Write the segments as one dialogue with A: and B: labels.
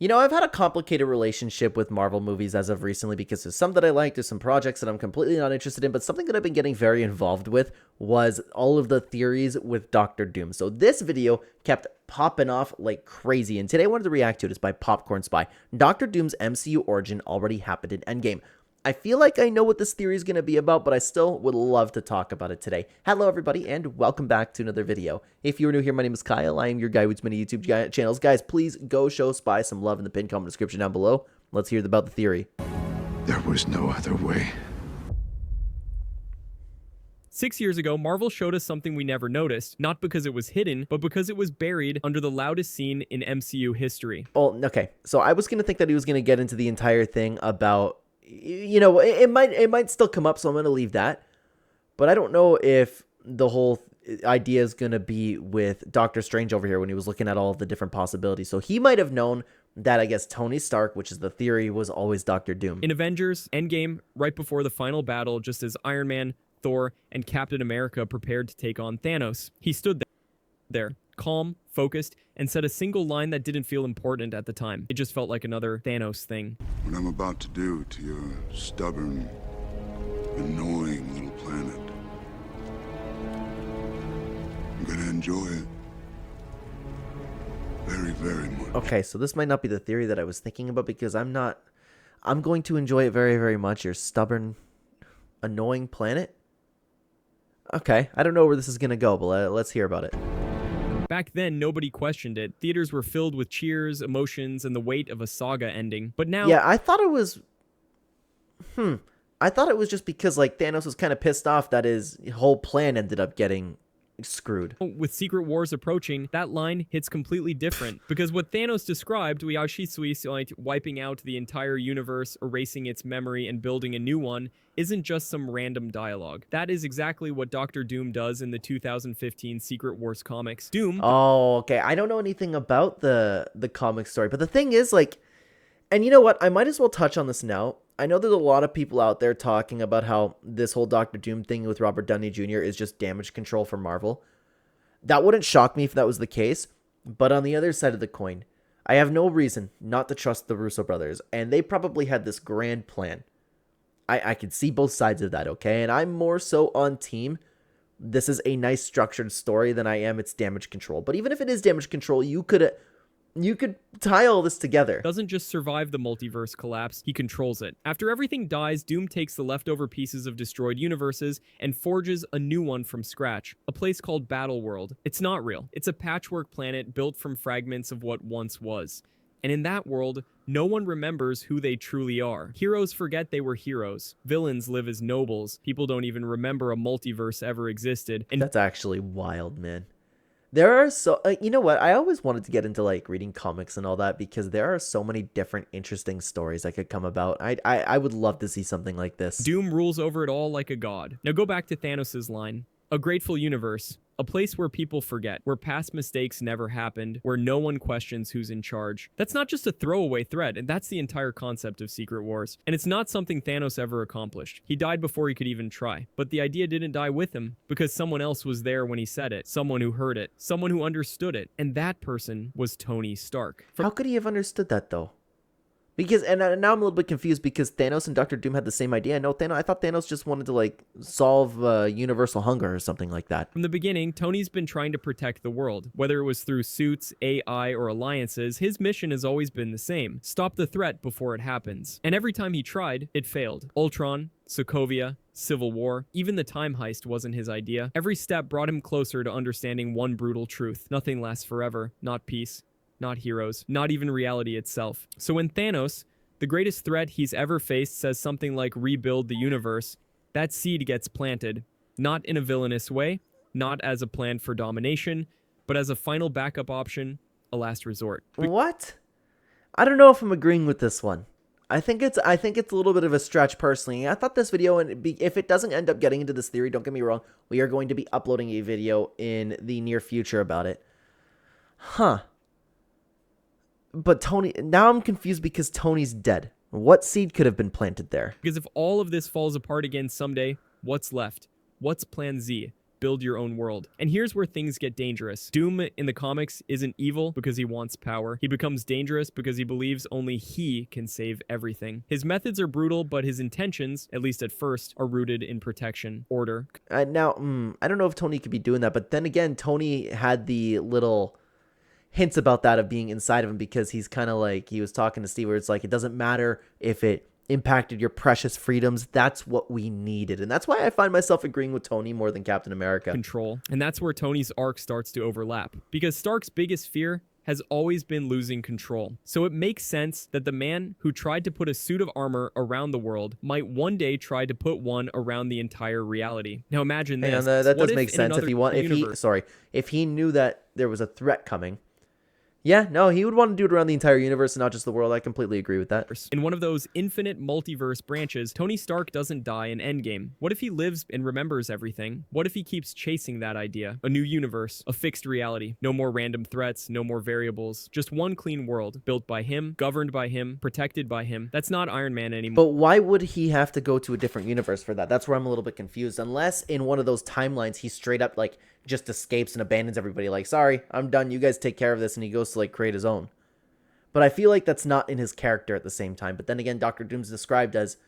A: You know, I've had a complicated relationship with Marvel movies as of recently because there's some that I like, there's some projects that I'm completely not interested in, but something that I've been getting very involved with was all of the theories with Doctor Doom. So this video kept popping off like crazy, and today I wanted to react to it. It's by PopcornSpy. Doctor Doom's MCU origin already happened in Endgame. I feel like I know what this theory is going to be about, but I still would love to talk about it today. Hello, everybody, and welcome back to another video. If you're new here, my name is Kyle. I am your guy with many YouTube channels. Guys, please go show Spy some love in the pinned comment description down below. Let's hear about the theory.
B: There was no other way.
C: 6 years ago, Marvel showed us something we never noticed, not because it was hidden, but because it was buried under the loudest scene in MCU history.
A: Well, okay, so I was going to think that he was going to get into the entire thing about, you know, it might still come up, so I'm going to leave that. But I don't know if the whole idea is going to be with Doctor Strange over here when he was looking at all of the different possibilities. So he might have known that, I guess, Tony Stark, which is the theory, was always Doctor Doom.
C: In Avengers Endgame, right before the final battle, just as Iron Man, Thor, and Captain America prepared to take on Thanos, he stood there, calm, focused, and said a single line that didn't feel important at the time. It just felt like another Thanos thing.
B: What I'm about to do to your stubborn, annoying little planet, I'm gonna enjoy it. Very, very much.
A: Okay, so this might not be the theory that I was thinking about because I'm going to enjoy it very, very much. Your stubborn, annoying planet? Okay, I don't know where this is going to go, but let's hear about it.
C: Back then, nobody questioned it. Theaters were filled with cheers, emotions, and the weight of a saga ending. But now...
A: Yeah, I thought it was... I thought it was just because, like, Thanos was kind of pissed off that his whole plan ended up getting screwed.
C: With Secret Wars approaching, that line hits completely different. Because what Thanos described, like wiping out the entire universe, erasing its memory, and building a new one, isn't just some random dialogue. That is exactly what Doctor Doom does in the 2015 Secret Wars comics. Doom...
A: Oh, okay. I don't know anything about the comic story, but the thing is, like... And you know what? I might as well touch on this now. I know there's a lot of people out there talking about how this whole Doctor Doom thing with Robert Downey Jr. is just damage control for Marvel. That wouldn't shock me if that was the case, but on the other side of the coin, I have no reason not to trust the Russo brothers, and they probably had this grand plan. I can see both sides of that, okay? And I'm more so on team, this is a nice structured story than I am it's damage control. But even if it is damage control, you could tie all this together.
C: Doesn't just survive the multiverse collapse, he controls it. After everything dies, Doom takes the leftover pieces of destroyed universes and forges a new one from scratch, a place called Battleworld. It's not real. It's a patchwork planet built from fragments of what once was. And in that world, no one remembers who they truly are. Heroes forget they were heroes. Villains live as nobles. People don't even remember a multiverse ever existed. And
A: that's actually wild, man. There are so, you know what, I always wanted to get into, like, reading comics and all that because there are so many different interesting stories that could come about. I would love to see something like this.
C: Doom rules over it all like a god. Now go back to Thanos' line. A grateful universe. A place where people forget, where past mistakes never happened, where no one questions who's in charge. That's not just a throwaway threat, and that's the entire concept of Secret Wars. And it's not something Thanos ever accomplished. He died before he could even try. But the idea didn't die with him, because someone else was there when he said it, someone who heard it, someone who understood it, and that person was Tony Stark.
A: How could he have understood that, though? Because, and now I'm a little bit confused because Thanos and Doctor Doom had the same idea. No, I thought Thanos just wanted to, like, solve universal hunger or something like that.
C: From the beginning, Tony's been trying to protect the world. Whether it was through suits, AI, or alliances, his mission has always been the same. Stop the threat before it happens. And every time he tried, it failed. Ultron, Sokovia, Civil War, even the time heist wasn't his idea. Every step brought him closer to understanding one brutal truth. Nothing lasts forever, not peace. Not heroes, not even reality itself. So when Thanos, the greatest threat he's ever faced, says something like rebuild the universe, that seed gets planted, not in a villainous way, not as a plan for domination, but as a final backup option, a last resort.
A: What? I don't know if I'm agreeing with this one. I think it's a little bit of a stretch personally. I thought this video, and if it doesn't end up getting into this theory, don't get me wrong, we are going to be uploading a video in the near future about it. Huh. But Tony, now I'm confused because Tony's dead. What seed could have been planted there?
C: Because if all of this falls apart again someday, what's left? What's plan Z? build your own world. And here's where things get dangerous. Doom in the comics isn't evil because he wants power. He becomes dangerous because he believes only he can save everything. His methods are brutal, but his intentions, at least at first, are rooted in protection, order.
A: Now, I don't know if Tony could be doing that, but then again, Tony had the little hints about that of being inside of him, because he's kind of like, he was talking to Steve where it's like, it doesn't matter if it impacted your precious freedoms. That's what we needed. And that's why I find myself agreeing with Tony more than Captain America.
C: Control. And that's where Tony's arc starts to overlap. Because Stark's biggest fear has always been losing control. So it makes sense that the man who tried to put a suit of armor around the world might one day try to put one around the entire reality. Now imagine this.
A: That does make sense. If he knew that there was a threat coming, yeah, no, he would want to do it around the entire universe and not just the world. I completely agree with that.
C: In one of those infinite multiverse branches, Tony Stark doesn't die in Endgame. What if he lives and remembers everything? What if he keeps chasing that idea? A new universe, a fixed reality. No more random threats, no more variables. Just one clean world, built by him, governed by him, protected by him. That's not Iron Man anymore.
A: But why would he have to go to a different universe for that? That's where I'm a little bit confused. Unless in one of those timelines, he straight up, like, just escapes and abandons everybody, like, sorry, I'm done, you guys take care of this, and he goes to, like, create his own. But I feel like that's not in his character at the same time. But then again, Doctor Doom's described as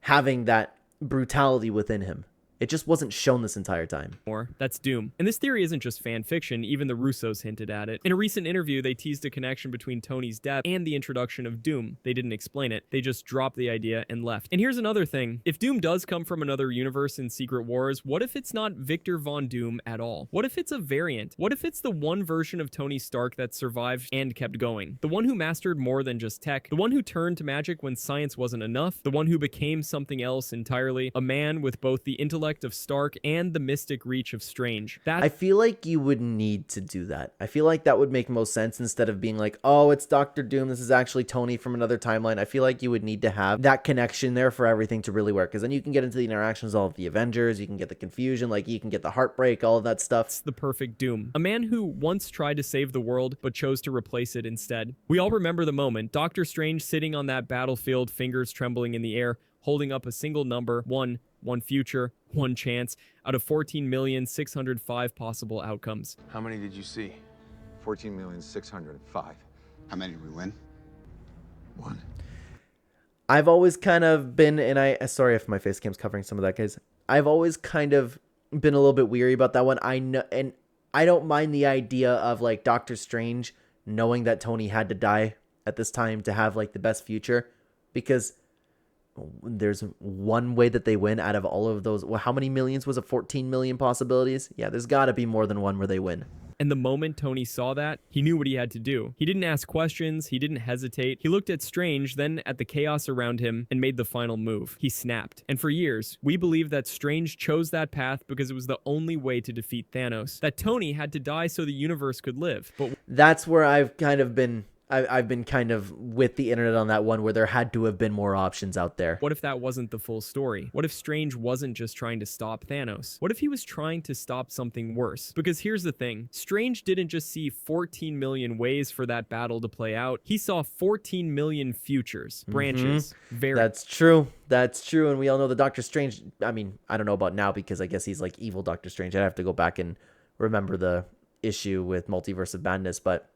A: having that brutality within him. It just wasn't shown this entire time.
C: That's Doom. And this theory isn't just fan fiction, even the Russos hinted at it. In a recent interview, they teased a connection between Tony's death and the introduction of Doom. They didn't explain it. They just dropped the idea and left. And here's another thing. If Doom does come from another universe in Secret Wars, what if it's not Victor Von Doom at all? What if it's a variant? What if it's the one version of Tony Stark that survived and kept going? The one who mastered more than just tech, the one who turned to magic when science wasn't enough, the one who became something else entirely, a man with both the intellect of Stark and the mystic reach of Strange.
A: I feel like you would need to do that. I feel like that would make most sense instead of being like, oh, it's Doctor Doom, this is actually Tony from another timeline. I feel like you would need to have that connection there for everything to really work, because then you can get into the interactions of all of the Avengers, you can get the confusion, like you can get the heartbreak, all of that stuff.
C: It's the perfect Doom. A man who once tried to save the world but chose to replace it instead. We all remember the moment. Doctor Strange sitting on that battlefield, fingers trembling in the air, holding up a single number, one future, one chance, out of 14,605 possible outcomes.
D: How many did you see? 14,605.
B: How many did we win?
D: One.
A: I've always kind of been, and sorry if my face cam's covering some of that, guys. I've always kind of been a little bit weary about that one. I know, and I don't mind the idea of like Doctor Strange knowing that Tony had to die at this time to have like the best future, because there's one way that they win out of all of those. Well, how many millions was it? 14 million possibilities? Yeah, there's got to be more than one where they win.
C: And the moment Tony saw that, he knew what he had to do. He didn't ask questions, he didn't hesitate. He looked at Strange, then at the chaos around him, and made the final move. He snapped. And for years, we believed that Strange chose that path because it was the only way to defeat Thanos. That Tony had to die so the universe could live. But
A: that's where I've been kind of with the internet on that one, where there had to have been more options out there.
C: What if that wasn't the full story? What if Strange wasn't just trying to stop Thanos? What if he was trying to stop something worse? Because here's the thing. Strange didn't just see 14 million ways for that battle to play out. He saw 14 million futures, branches,
A: That's true. That's true. And we all know the Doctor Strange, I mean, I don't know about now because I guess he's like evil Doctor Strange. I'd have to go back and remember the issue with Multiverse of Madness, but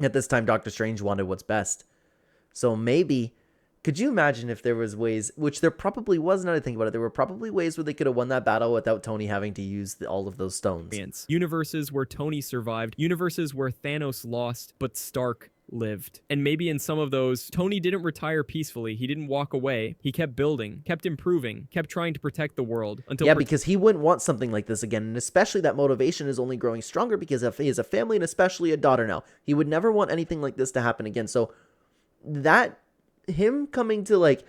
A: at this time, Doctor Strange wanted what's best. So maybe, could you imagine if there was ways, which there probably was, now that I think about it, there were probably ways where they could have won that battle without Tony having to use all of those stones.
C: Universes where Tony survived, universes where Thanos lost, but Stark lived. And maybe in some of those, Tony didn't retire peacefully. He didn't walk away. He kept building, kept improving, kept trying to protect the world until
A: because he wouldn't want something like this again. And especially that motivation is only growing stronger because he has a family and especially a daughter now. He would never want anything like this to happen again. So that him coming to like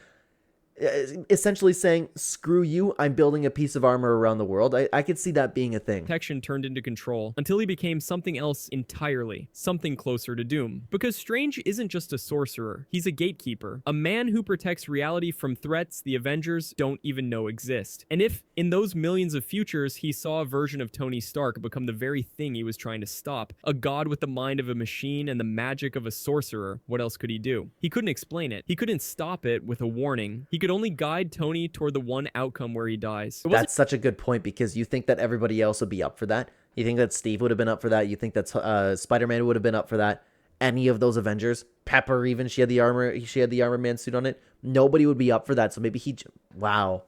A: essentially saying, screw you, I'm building a piece of armor around the world. I could see that being a thing.
C: Protection turned into control until he became something else entirely, something closer to Doom. Because Strange isn't just a sorcerer, he's a gatekeeper, a man who protects reality from threats the Avengers don't even know exist. And if, in those millions of futures, he saw a version of Tony Stark become the very thing he was trying to stop, a god with the mind of a machine and the magic of a sorcerer, what else could he do? He couldn't explain it. He couldn't stop it with a warning. He could could only guide Tony toward the one outcome where he dies.
A: That's such a good point, because you think that everybody else would be up for that. You think that Steve would have been up for that. You think that Spider-Man would have been up for that. Any of those Avengers, Pepper even, she had the Armor Man suit on it. Nobody would be up for that. So maybe wow.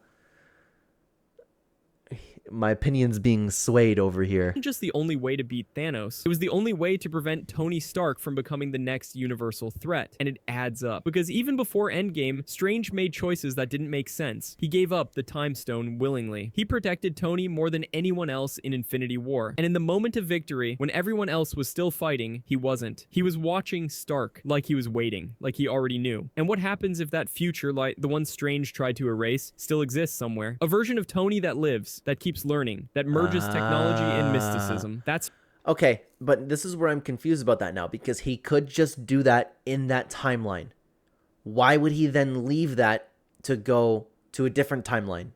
A: My opinion's being swayed over here.
C: Wasn't just the only way to beat Thanos. It was the only way to prevent Tony Stark from becoming the next universal threat. And it adds up. Because even before Endgame, Strange made choices that didn't make sense. He gave up the Time Stone willingly. He protected Tony more than anyone else in Infinity War. And in the moment of victory, when everyone else was still fighting, he wasn't. He was watching Stark like he was waiting, like he already knew. And what happens if that future, like the one Strange tried to erase, still exists somewhere? A version of Tony that lives, that keeps learning, that merges technology and mysticism. That's
A: okay, but this is where I'm confused about that now, because he could just do that in that timeline. Why would he then leave that to go to a different timeline?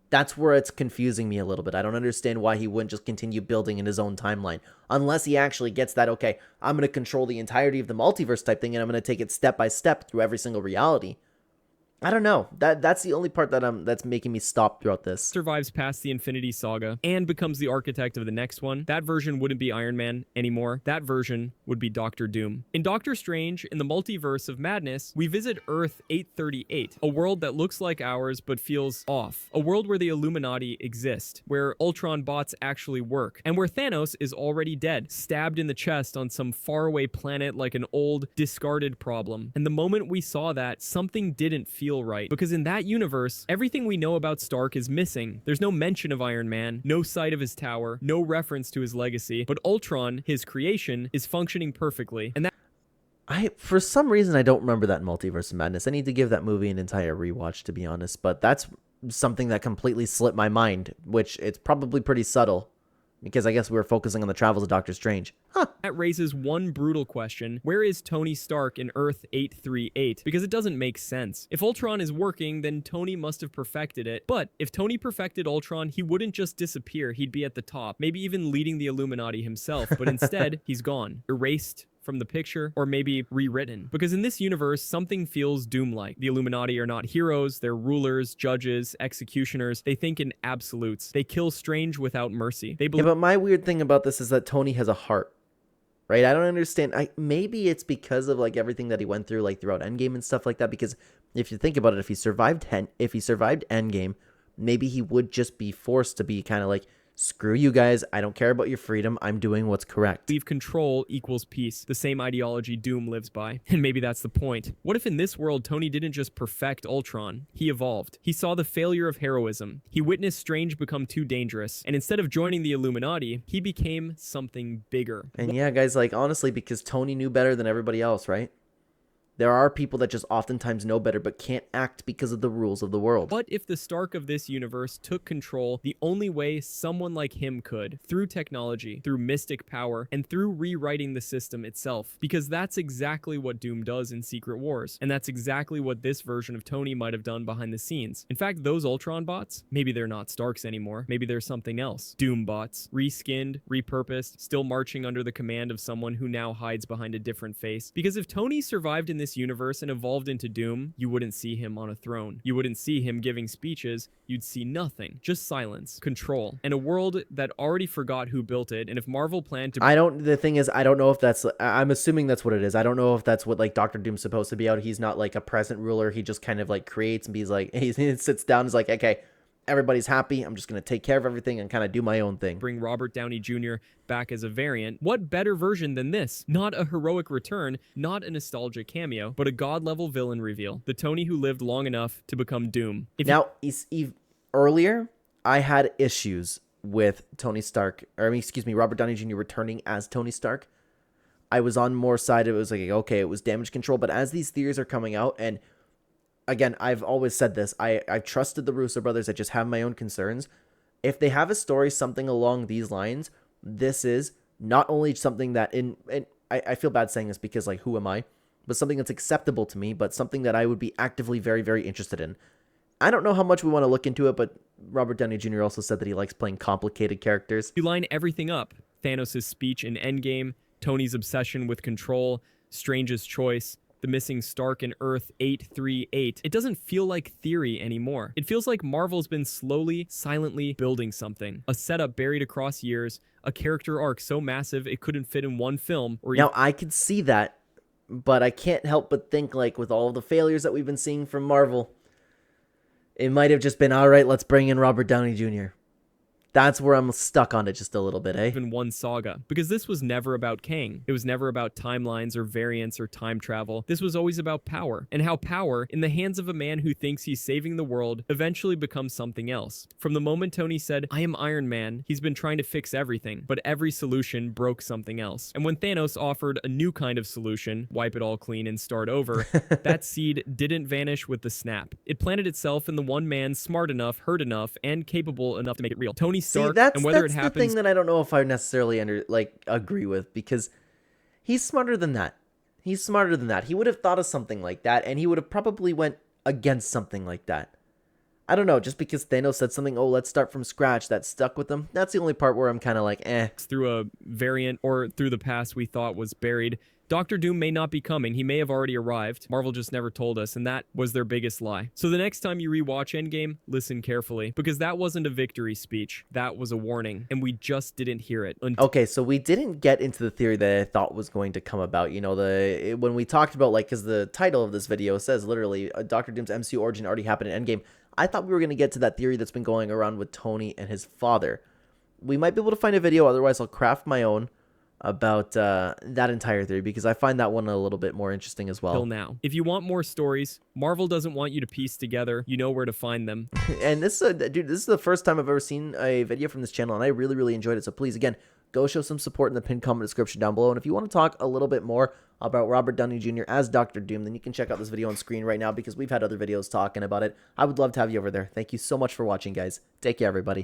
A: That's where it's confusing me a little bit. I don't understand why he wouldn't just continue building in his own timeline, unless he actually gets that, okay, I'm going to control the entirety of the multiverse type thing, and I'm going to take it step by step through every single reality. I don't know. That's the only part that's making me stop throughout this.
C: Survives past the Infinity Saga and becomes the architect of the next one. That version wouldn't be Iron Man anymore. That version would be Doctor Doom. In Doctor Strange, in the Multiverse of Madness, we visit Earth 838, a world that looks like ours but feels off. A world where the Illuminati exist, where Ultron bots actually work, and where Thanos is already dead, stabbed in the chest on some faraway planet like an old, discarded problem. And the moment we saw that, something didn't feel right, because in that universe, everything we know about Stark is missing. There's no mention of Iron Man, no sight of his tower, no reference to his legacy, but Ultron, his creation, is functioning perfectly. And that
A: for some reason, I don't remember that in Multiverse of Madness. I need to give that movie an entire rewatch, to be honest, but that's something that completely slipped my mind, which it's probably pretty subtle, because I guess we were focusing on the travels of Doctor Strange.
C: That raises one brutal question. Where is Tony Stark in Earth 838? Because it doesn't make sense. If Ultron is working, then Tony must have perfected it. But if Tony perfected Ultron, he wouldn't just disappear. He'd be at the top, maybe even leading the Illuminati himself. But instead, he's gone. Erased from the picture, or maybe rewritten. Because in this universe, something feels Doom-like. The Illuminati are not heroes, they're rulers, judges, executioners. They think in absolutes. They kill Strange without mercy.
A: Yeah, but my weird thing about this is that Tony has a heart, right? I don't understand. Maybe it's because of like everything that he went through, like throughout Endgame and stuff like that. Because if you think about it, if he survived Endgame, maybe he would just be forced to be kind of like, screw you guys, I don't care about your freedom, I'm doing what's correct.
C: Leave control equals peace, the same ideology Doom lives by. And maybe that's the point. What if in this world, Tony didn't just perfect Ultron? He evolved. He saw the failure of heroism. He witnessed Strange become too dangerous. And instead of joining the Illuminati, he became something bigger.
A: And yeah, guys, like honestly, because Tony knew better than everybody else, right? There are people that just oftentimes know better but can't act because of the rules of the world.
C: What if the Stark of this universe took control the only way someone like him could? Through technology, through mystic power, and through rewriting the system itself. Because that's exactly what Doom does in Secret Wars. And that's exactly what this version of Tony might have done behind the scenes. In fact, those Ultron bots, maybe they're not Starks anymore. Maybe they're something else. Doom bots, reskinned, repurposed, still marching under the command of someone who now hides behind a different face. Because if Tony survived in this universe and evolved into Doom, you wouldn't see him on a throne. You wouldn't see him giving speeches. You'd see nothing. Just silence, control, and a world that already forgot who built it. And if Marvel planned to...
A: The thing is, I don't know if that's... I'm assuming that's what it is. I don't know if that's what, like, Doctor Doom's supposed to be out. He's not, like, a present ruler. He just kind of, like, creates and he's like... He sits down and is like, okay, everybody's happy. I'm just going to take care of everything and kind of do my own thing.
C: Bring Robert Downey Jr. back as a variant. What better version than this? Not a heroic return, not a nostalgic cameo, but a god-level villain reveal. The Tony who lived long enough to become Doom.
A: Earlier, I had issues with Tony Stark, Robert Downey Jr. returning as Tony Stark. I was on more side of it was like, okay, it was damage control, but as these theories are coming out, and again, I've always said this, I've trusted the Russo brothers, I just have my own concerns. If they have a story, something along these lines, this is not only something that, I feel bad saying this because, like, who am I? But something that's acceptable to me, but something that I would be actively very, very interested in. I don't know how much we want to look into it, but Robert Downey Jr. also said that he likes playing complicated characters.
C: You line everything up. Thanos' speech in Endgame, Tony's obsession with control, Strange's choice, the missing Stark and Earth 838, it doesn't feel like theory anymore. It feels like Marvel's been slowly, silently building something. A setup buried across years, a character arc so massive it couldn't fit in one film, or
A: Now, I could see that, but I can't help but think, like, with all the failures that we've been seeing from Marvel, it might have just been, all right, let's bring in Robert Downey Jr. That's where I'm stuck on it just a little bit, eh?
C: even one saga, because this was never about Kang. It was never about timelines or variants or time travel. This was always about power, and how power, in the hands of a man who thinks he's saving the world, eventually becomes something else. From the moment Tony said, "I am Iron Man," he's been trying to fix everything, but every solution broke something else. And when Thanos offered a new kind of solution, wipe it all clean and start over, that seed didn't vanish with the snap. It planted itself in the one man smart enough, hurt enough, and capable enough to make it real. Tony Stark,
A: See,
C: and whether it
A: that's the
C: happens
A: thing that I don't know if I necessarily agree with, because he's smarter than that. He's smarter than that. He would have thought of something like that, and he would have probably went against something like that. I don't know, just because Thanos said something, oh, let's start from scratch, that stuck with him. That's the only part where I'm kind of like, eh.
C: through a variant or through the past we thought was buried. Doctor Doom may not be coming. He may have already arrived. Marvel just never told us, and that was their biggest lie. So the next time you rewatch Endgame, listen carefully, because that wasn't a victory speech. That was a warning, and we just didn't hear it.
A: Okay, so we didn't get into the theory that I thought was going to come about. You know, when we talked about, like, because the title of this video says literally, Doctor Doom's MCU origin already happened in Endgame. I thought we were going to get to that theory that's been going around with Tony and his father. We might be able to find a video, otherwise I'll craft my own about that entire theory, because I find that one a little bit more interesting as well.
C: Till now. If you want more stories, Marvel doesn't want you to piece together. You know where to find them.
A: And this dude, this is the first time I've ever seen a video from this channel, and I really, really enjoyed it. So please, again, go show some support in the pinned comment description down below. And if you want to talk a little bit more about Robert Downey Jr. as Doctor Doom, then you can check out this video on screen right now, because we've had other videos talking about it. I would love to have you over there. Thank you so much for watching, guys. Take care, everybody.